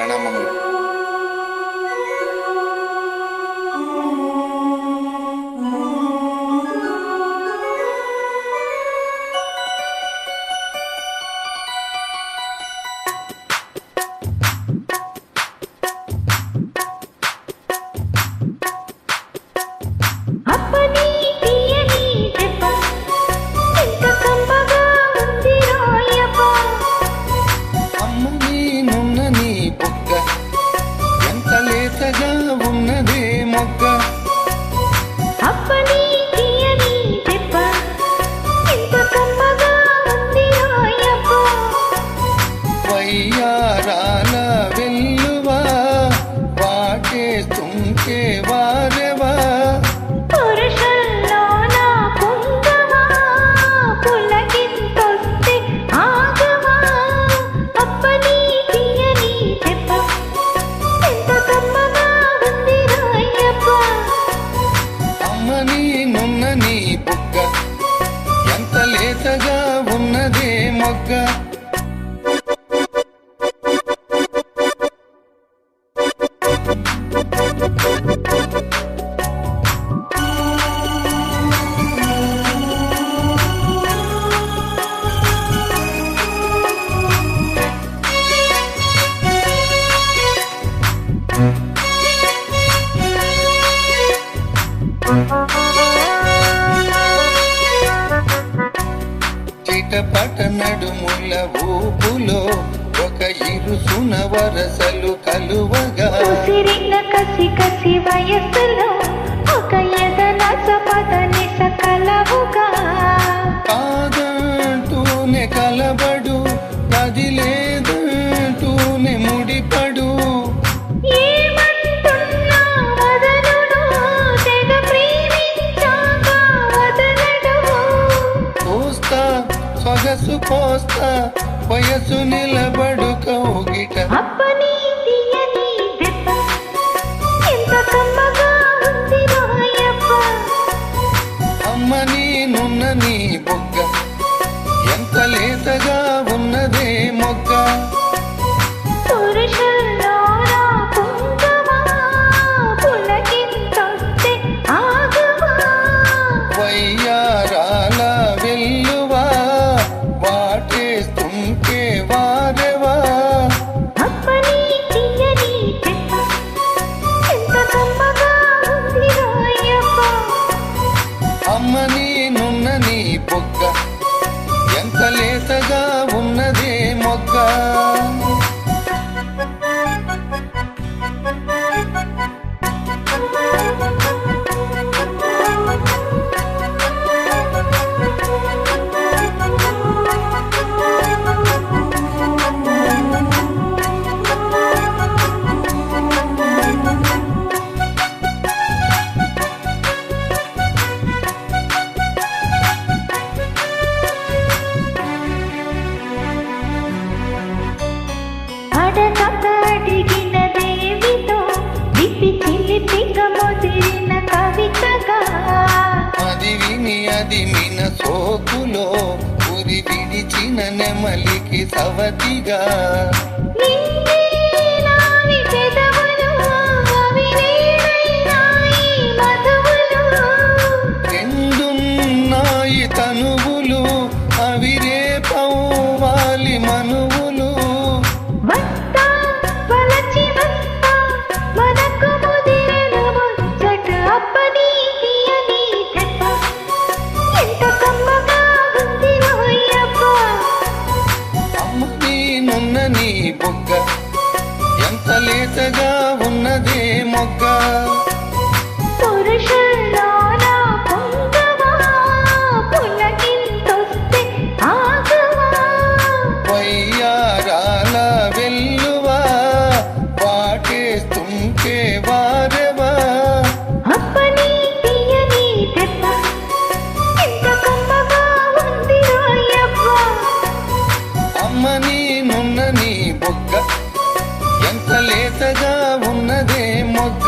ప్రణామములు. వయ్యారాల వెల్లువా వాటేస్తుంటే వారెవా పురుషుల్లోన కుంగవా పులకింతొస్తే ఆగవా అప్పని తీయని దెబ్బ ఎంత కమ్మగా ఉంది రాయప్ప అమ్మని నున్నని బుగ్గ ఎంత లేతగా ఉన్నదే మొగ్గ చిటపట నడుముల ఊపులో ఒక ఇరుసున వరసలు కలువగా ఉసిరిన కసి కసి వయస్సులో ఒక ఎదనస పదని సకలవుగా కాదంటూనే కలబడు కదిలేదంటూనే ముడిపడు ఏమంటున్నా వదలును తెగ ప్రేమించాక వదలడు చూస్తా సొగసు కోస్తా వయసు నిలబడు కౌగిట అప్పని తీయని దెబ్బ ఎంత కమ్మగా ఉంది రాయప్ప అమ్మని నున్నని బొగ్గ ఎంత లేతగా ఉన్నదే మొగ్గ పురుషుల్లోన కుంగవా పులకింతొస్తే ఆగవా వయ్యారాల వెల్లువా వాటేస్తుంటే వారెవా అప్పని తీయని దెబ్బ ఎంత కమ్మగా ఉంది రాయప్ప అమ్మని నున్నని బొగ్గ ఎంత లేతగా ఉన్నదే మొగ్గ అడిగిన దేవితో విప్పి చిలిపిగా ముదిరిన కవితగా అది విని అది మిన సోకులో ఉరి విడిచిన నెమలికి సవతిగా నిన్నే నావి పెదవులు అవి నేనైనాయి మధువులు రెండున్నాయి తనువులు అవి రేపవ్వాలి మనువులు వస్తా వలచి వస్తా మనకు ముదిరిన ముచ్చట అప్పని తీయని దెబ్బ ఎంత కమ్మగా ఉంది రాయప్ప అమ్మని నున్నని బొగ్గ ఎంత లేతగా ఉన్నదే మొగ్గ పురుషుల్లోన కుంగవా పులకింతొస్తే ఆగవా వయ్యారాల వెల్లువా వాటేస్తుంటే వారెవా అప్పని తీయని దెబ్బ ఎంత కమ్మగా ఉంది రాయప్ప అమ్మని నున్నని బొగ్గ ఎంత లేతగా ఉన్నదే మొగ్గ